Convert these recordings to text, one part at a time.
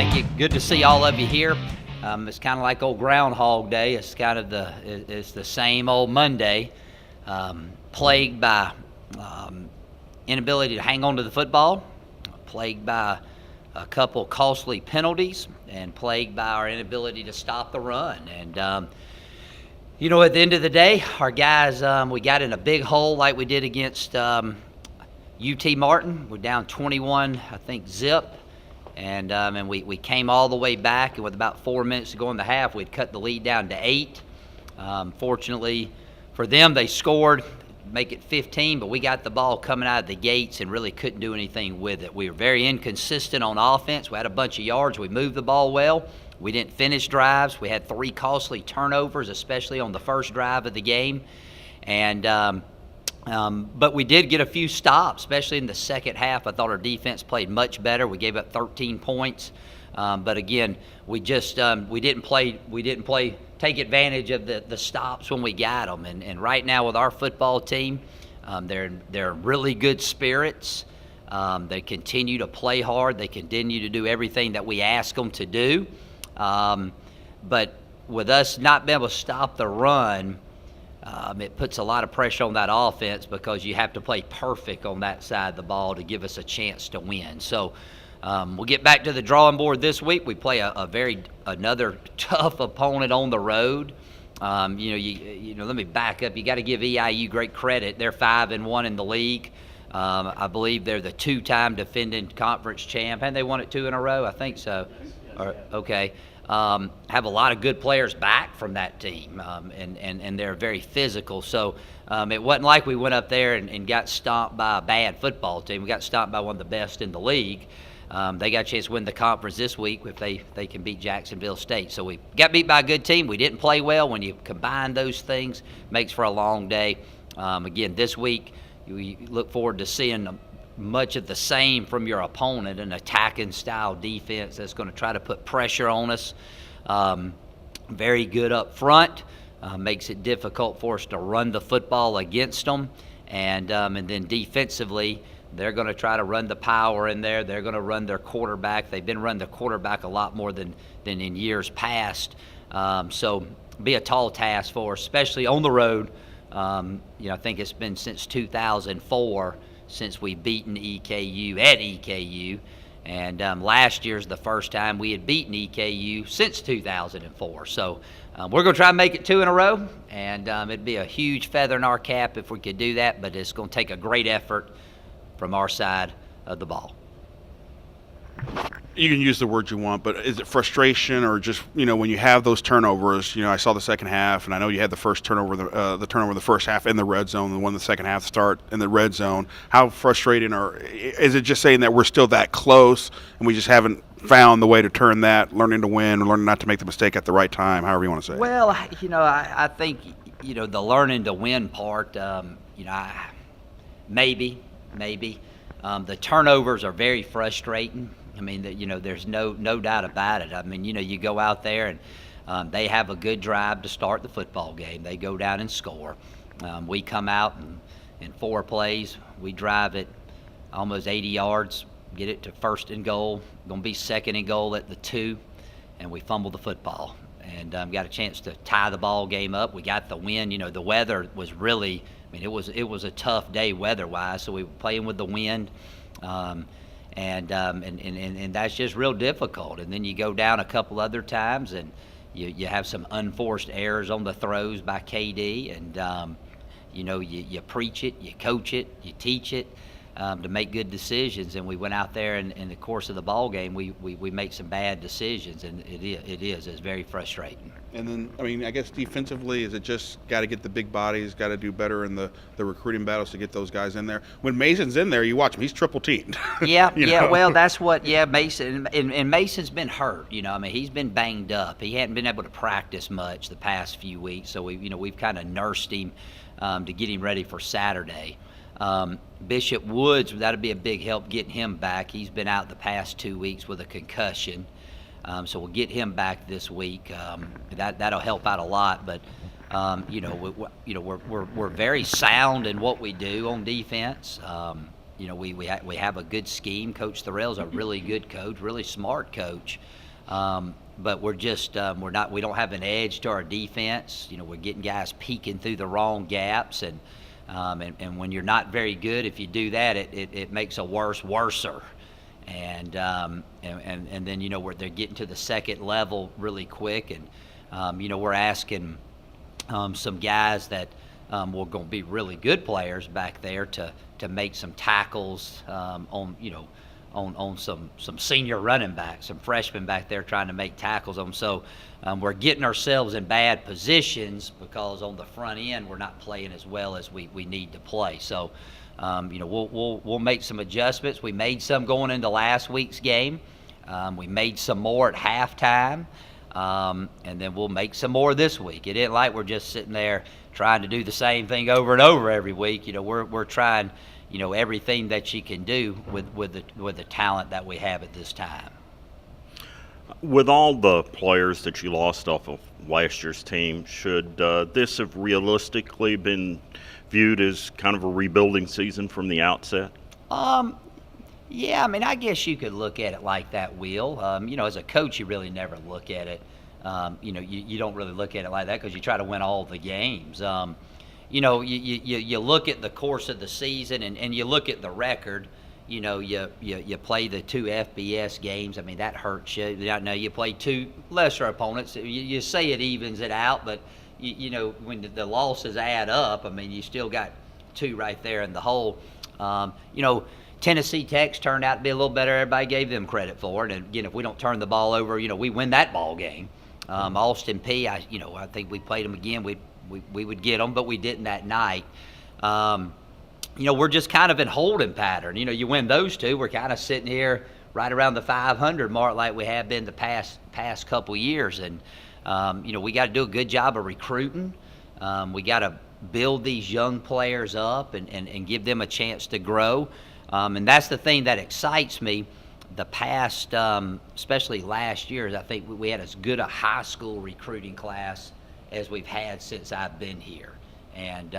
thank you. Good to see all of you here. It's kind of like old Groundhog Day. It's kind of it's the same old Monday, plagued by inability to hang on to the football, plagued by a couple costly penalties, and plagued by our inability to stop the run. And at the end of the day, our guys, we got in a big hole like we did against UT Martin. We're down 21, I think, zip. And we came all the way back, and with about 4 minutes to go in the half, we'd cut the lead down to 8. Fortunately for them, they scored, make it 15, but we got the ball coming out of the gates and really couldn't do anything with it. We were very inconsistent on offense. We had a bunch of yards. We moved the ball well. We didn't finish drives. We had 3 costly turnovers, especially on the first drive of the game. And but we did get a few stops, especially in the second half. I thought our defense played much better. We gave up 13 points, but again, we just we didn't take advantage of the stops when we got them. And right now with our football team, they're really good spirits. They continue to play hard. They continue to do everything that we ask them to do. But with us not being able to stop the run, it puts a lot of pressure on that offense because you have to play perfect on that side of the ball to give us a chance to win. So we'll get back to the drawing board this week. We play another tough opponent on the road. Let me back up. You got to give EIU great credit. They're 5-1 in the league. I believe they're the 2-time defending conference champ, and they won it 2 in a row. I think so. Okay. Have a lot of good players back from that team, and they're very physical. So it wasn't like we went up there and got stomped by a bad football team. We got stomped by one of the best in the league. They got a chance to win the conference this week if they can beat Jacksonville State. So we got beat by a good team. We didn't play well. When you combine those things, makes for a long day. Again, this week, we look forward to seeing much of the same from your opponent, an attacking style defense that's going to try to put pressure on us. Very good up front, makes it difficult for us to run the football against them. And then defensively, they're going to try to run the power in there. They're going to run their quarterback. They've been running their quarterback a lot more than in years past. So be a tall task for us, especially on the road. I think it's been since 2004 since we've beaten EKU at EKU. And last year's the first time we had beaten EKU since 2004. So we're going to try and make it 2 in a row, and it'd be a huge feather in our cap if we could do that, but it's going to take a great effort from our side of the ball. You can use the word you want, but is it frustration or just, when you have those turnovers, I saw the second half, and I know you had the first turnover, the turnover in the first half in the red zone, the one in the second half start in the red zone. How frustrating, or is it just saying that we're still that close and we just haven't found the way to turn that, learning to win, learning not to make the mistake at the right time, however you want to say it? Well, I think, the learning to win part, maybe. The turnovers are very frustrating. I mean, there's no doubt about it. I mean, you go out there and they have a good drive to start the football game. They go down and score. We come out and in 4 plays, we drive it almost 80 yards, get it to first and goal, going to be second and goal at the 2, and we fumble the football. And got a chance to tie the ball game up. We got the win. The weather was really, it was a tough day weather-wise, so we were playing with the wind. And that's just real difficult. And then you go down a couple other times, and you have some unforced errors on the throws by KD, and you preach it, you coach it, you teach it to make good decisions. And we went out there, and in the course of the ball game, we make some bad decisions, and it's very frustrating. And then, I guess defensively, is it just got to get the big bodies, got to do better in the recruiting battles to get those guys in there? When Mason's in there, you watch him, he's triple teamed. Yeah, well, that's what, Mason, and Mason's been hurt, he's been banged up. He hadn't been able to practice much the past few weeks, so we've kind of nursed him to get him ready for Saturday. Bishop Woods, that'd be a big help getting him back. He's been out the past 2 weeks with a concussion. So we'll get him back this week. That'll help out a lot. But we're very sound in what we do on defense. we have a good scheme. Coach Thorell's a really good coach, really smart coach. But we're just we don't have an edge to our defense. We're getting guys peeking through the wrong gaps, and when you're not very good, if you do that, it makes a worser. And then where they're getting to the second level really quick, and we're asking some guys that were going to be really good players back there to make some tackles on some senior running backs, some freshmen back there trying to make tackles on them. So we're getting ourselves in bad positions because on the front end we're not playing as well as we need to play. So we'll make some adjustments. We made some going into last week's game. We made some more at halftime. And then we'll make some more this week. It isn't like we're just sitting there trying to do the same thing over and over every week. We're trying, everything that you can do with the talent that we have at this time. With all the players that you lost off of last year's team, should this have realistically been viewed as kind of a rebuilding season from the outset? Yeah, I guess you could look at it like that, Will. As a coach, you really never look at it. You don't really look at it like that because you try to win all the games. You look at the course of the season and you look at the record. You play the 2 FBS games. That hurts you. Now you play 2 lesser opponents. You say it evens it out, but when the losses add up, you still got 2 right there in the hole. Tennessee Tech's turned out to be a little better. Everybody gave them credit for it. And again, if we don't turn the ball over, we win that ball game. Austin P, I think we played them again. We would get them, but we didn't that night. We're just kind of in holding pattern. You win those 2, we're kind of sitting here right around the 500 mark like we have been the past couple years. And we got to do a good job of recruiting. We got to build these young players up and give them a chance to grow. And that's the thing that excites me. The past, especially last year, I think we had as good a high school recruiting class as we've had since I've been here. And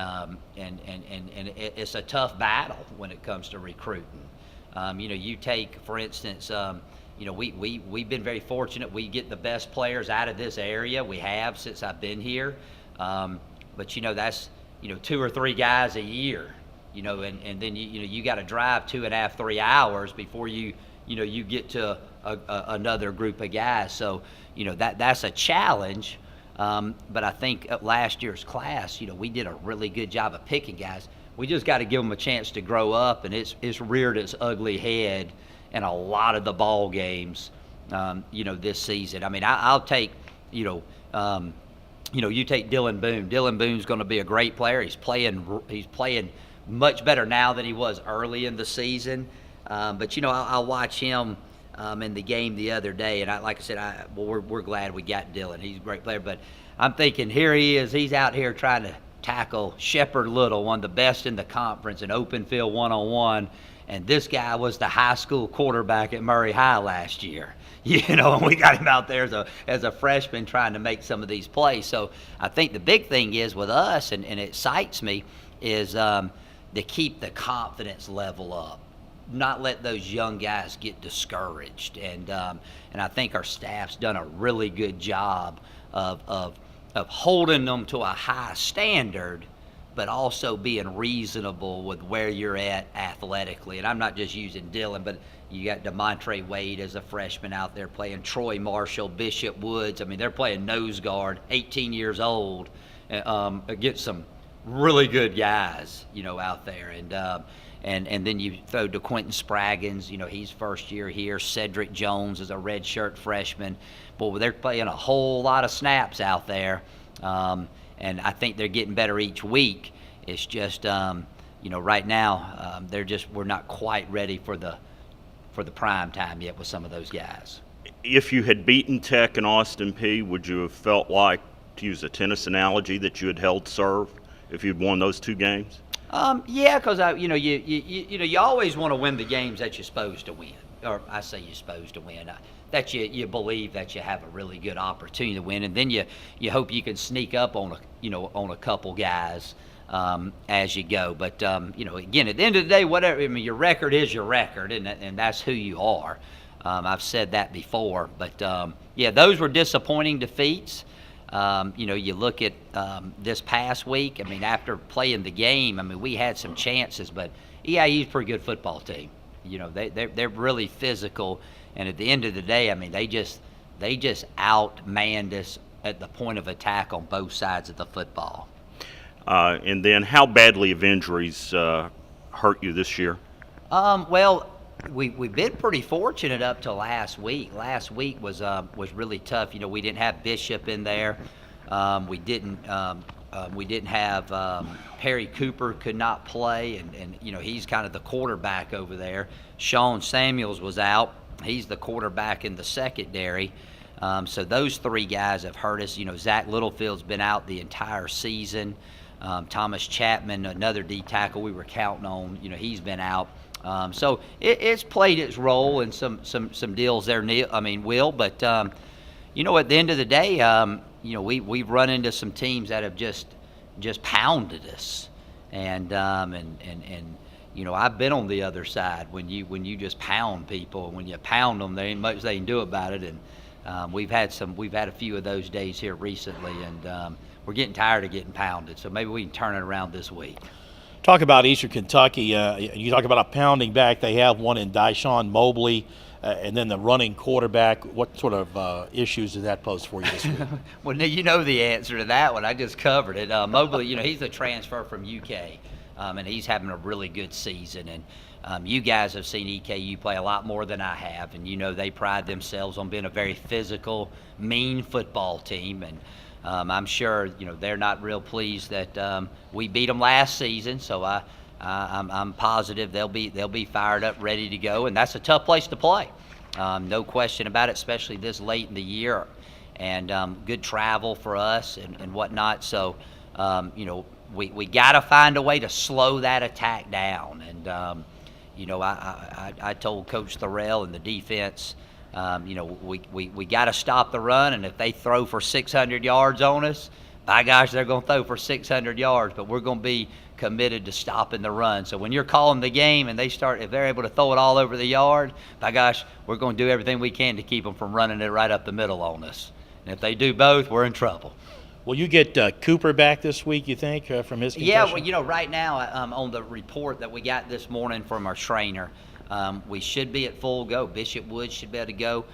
it's a tough battle when it comes to recruiting. You take, for instance, we've been very fortunate. We get the best players out of this area. We have since I've been here. But that's 2 or 3 guys a year. And then you got to drive 2.5, 3 hours before you get to another group of guys. So that's a challenge. But I think last year's class, we did a really good job of picking guys. We just got to give them a chance to grow up, and it's reared its ugly head in a lot of the ball games, this season. I'll take, you take Dylan Boone. Dylan Boone's going to be a great player. He's playing much better now than he was early in the season. But I'll watch him in the game the other day, and like I said, we're glad we got Dylan. He's a great player. But I'm thinking, here he is. He's out here trying to tackle Shepherd Little, one of the best in the conference, in open field one-on-one. And this guy was the high school quarterback at Murray High last year. And we got him out there as a freshman trying to make some of these plays. So I think the big thing is with us, and it excites me, is to keep the confidence level up. Not let those young guys get discouraged, and I think our staff's done a really good job of holding them to a high standard, but also being reasonable with where you're at athletically. And I'm not just using Dylan, but you got DeMontre Wade as a freshman out there playing, Troy Marshall, Bishop Woods. They're playing nose guard, 18 years old, against some really good guys, out there. And then you throw to Quentin Spraggins, he's first year here. Cedric Jones is a redshirt freshman. Boy, they're playing a whole lot of snaps out there. And I think they're getting better each week. It's just, right now, we're not quite ready for the prime time yet with some of those guys. If you had beaten Tech and Austin P, would you have felt like, to use a tennis analogy, that you had held serve if you'd won those 2 games? Yeah, because you always want to win the games that you're supposed to win, or I say you're supposed to win. That you believe that you have a really good opportunity to win, and then you hope you can sneak up on a couple guys as you go. But again, at the end of the day, whatever, I mean, your record is your record, and that's who you are. I've said that before, but yeah, those were disappointing defeats. You look at this past week. I mean, after playing the game, I mean, we had some chances, but EIU's a pretty good football team. They're really physical, and at the end of the day, I mean, they just outmanned us at the point of attack on both sides of the football. And then, how badly have injuries hurt you this year? Well, we've been pretty fortunate up to last week. Last week was really tough. We didn't have Bishop in there. We didn't have Perry Cooper could not play, and he's kind of the quarterback over there. Sean Samuels was out. He's the quarterback in the secondary. So those three guys have hurt us. Zach Littlefield's been out the entire season. Thomas Chapman, another D tackle we were counting on, he's been out. So it's played its role in some deals there, Will. But at the end of the day, we've run into some teams that have just pounded us, and I've been on the other side when you just pound people. When you pound them, there ain't much they can do about it. And we've had a few of those days here recently, and we're getting tired of getting pounded. So maybe we can turn it around this week. Talk about Eastern Kentucky. You talk about a pounding back. They have one in Dyshawn Mobley, and then the running quarterback. What sort of issues does that pose for you this week? Well, you know the answer to that one. I just covered it. Mobley, he's a transfer from UK, and he's having a really good season. And you guys have seen EKU play a lot more than I have, and they pride themselves on being a very physical, mean football team. And I'm sure they're not real pleased that we beat them last season. So I'm positive they'll be fired up, ready to go, and that's a tough place to play. No question about it, especially this late in the year, and good travel for us and whatnot. So we got to find a way to slow that attack down. And I told Coach Thorell and the defense. We got to stop the run, and if they throw for 600 yards on us, by gosh, they're going to throw for 600 yards, but we're going to be committed to stopping the run. So when you're calling the game and if they're able to throw it all over the yard, by gosh, we're going to do everything we can to keep them from running it right up the middle on us. And if they do both, we're in trouble. Will you get Cooper back this week, you think, from his concussion? Yeah, well, right now on the report that we got this morning from our trainer, we should be at full go. Bishop Woods should be able to go.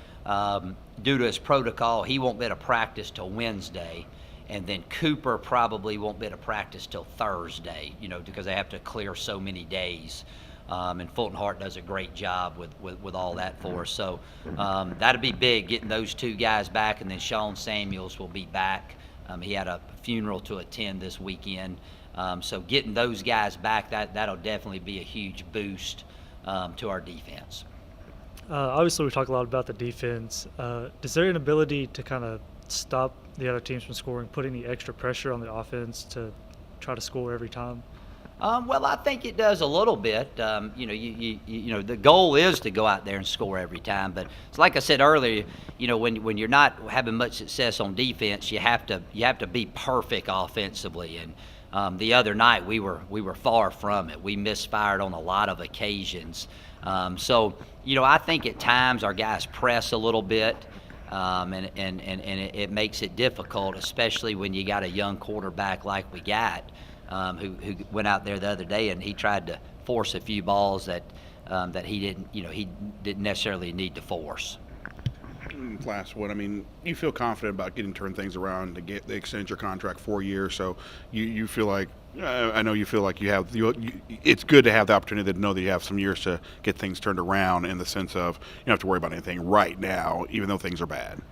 Due to his protocol, he won't be able to practice till Wednesday, and then Cooper probably won't be able to practice till Thursday, because they have to clear so many days. And Fulton Hart does a great job with all that for us. So that'll be big, getting those two guys back, and then Sean Samuels will be back. He had a funeral to attend this weekend. So getting those guys back, that'll definitely be a huge boost to our defense. Obviously, we talk a lot about the defense. Is there an ability to kind of stop the other teams from scoring, putting the extra pressure on the offense to try to score every time? Well, I think it does a little bit. The goal is to go out there and score every time. But it's like I said earlier, when you're not having much success on defense, you have to be perfect offensively. And the other night we were far from it. We misfired on a lot of occasions. So I think at times our guys press a little bit, and it makes it difficult, especially when you got a young quarterback like we got. Who went out there the other day and he tried to force a few balls that he didn't necessarily need to force. Last one. I mean, you feel confident about turn things around to extend your contract 4 years. So you feel like I know you feel like it's good to have the opportunity to know that you have some years to get things turned around, in the sense of you don't have to worry about anything right now, even though things are bad.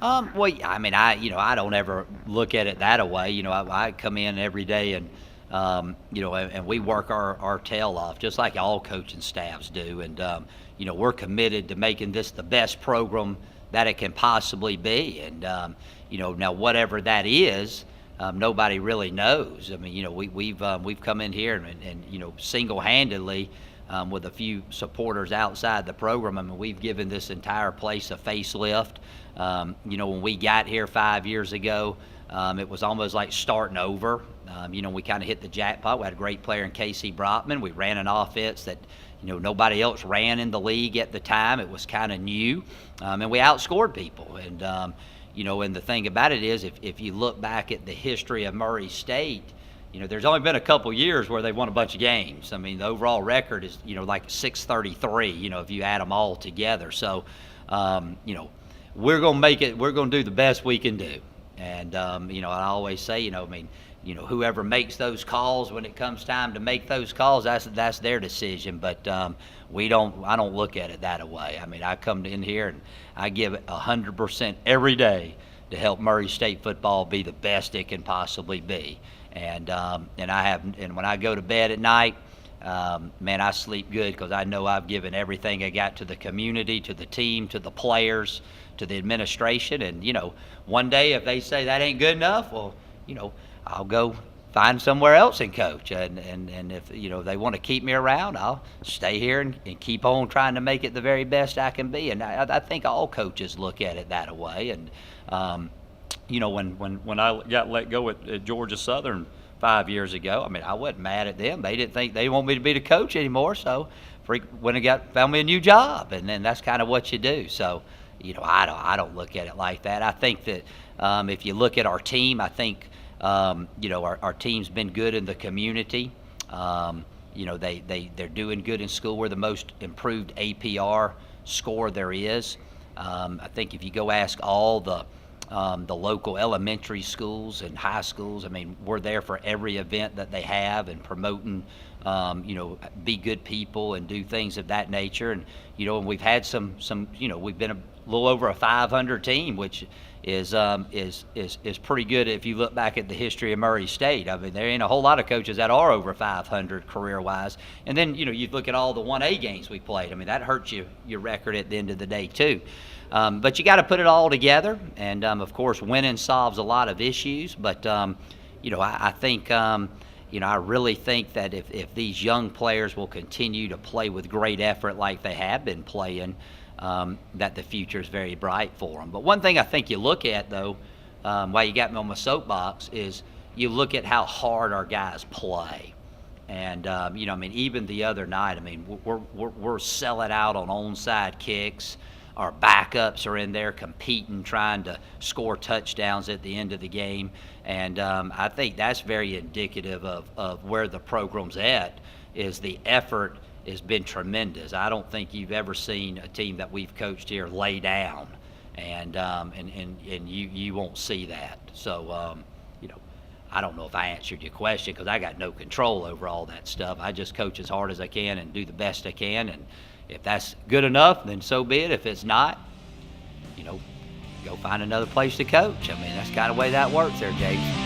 Well, I mean, I don't ever look at it that way. I come in every day and, and we work our tail off, just like all coaching staffs do. And, we're committed to making this the best program that it can possibly be. And, now whatever that is, nobody really knows. I mean, we've come in here and single-handedly, with a few supporters outside the program, I mean, we've given this entire place a facelift. When we got here 5 years ago, it was almost like starting over. We kind of hit the jackpot. We had a great player in Casey Brotman. We ran an offense that, nobody else ran in the league at the time. It was kind of new, and we outscored people. And, and the thing about it is, if you look back at the history of Murray State, there's only been a couple years where they've won a bunch of games. I mean, the overall record is, like 633, if you add them all together. So, we're going to make it, we're going to do the best we can do. And, I always say, whoever makes those calls when it comes time to make those calls, that's their decision. But I don't look at it that way. I mean, I come in here and I give it 100% every day to help Murray State football be the best it can possibly be. And when I go to bed at night, man, I sleep good because I know I've given everything I got to the community, to the team, to the players, to the administration. And, one day if they say that ain't good enough, well, I'll go find somewhere else and coach. And if, they want to keep me around, I'll stay here and keep on trying to make it the very best I can be. And I think all coaches look at it that way. And, when I got let go at Georgia Southern 5 years ago, I mean, I wasn't mad at them. They didn't think they want me to be the coach anymore. So when I found me a new job, and then that's kind of what you do. So, I don't look at it like that. I think that if you look at our team, I think, our team's been good in the community. They're doing good in school. We're the most improved APR score there is. I think if you go ask all the local elementary schools and high schools, I mean, we're there for every event that they have and promoting, be good people and do things of that nature. And, and we've had some, we've been a little over a 500 team, which is pretty good if you look back at the history of Murray State. I mean, there ain't a whole lot of coaches that are over 500 career-wise. And then, you look at all the 1A games we played. I mean, that hurts your record at the end of the day, too. But you got to put it all together. And, of course, winning solves a lot of issues. But, I think, I really think that if these young players will continue to play with great effort like they have been playing, that the future is very bright for them. But one thing I think you look at, though, while you got me on my soapbox, is you look at how hard our guys play. And, even the other night, we're selling out on onside kicks. Our backups are in there competing, trying to score touchdowns at the end of the game. And I think that's very indicative of where the program's at, is the effort has been tremendous. I don't think you've ever seen a team that we've coached here lay down, and you won't see that. So, I don't know if I answered your question because I got no control over all that stuff. I just coach as hard as I can and do the best I can, and if that's good enough, then so be it. If it's not, go find another place to coach. I mean, that's kind of the way that works there, James.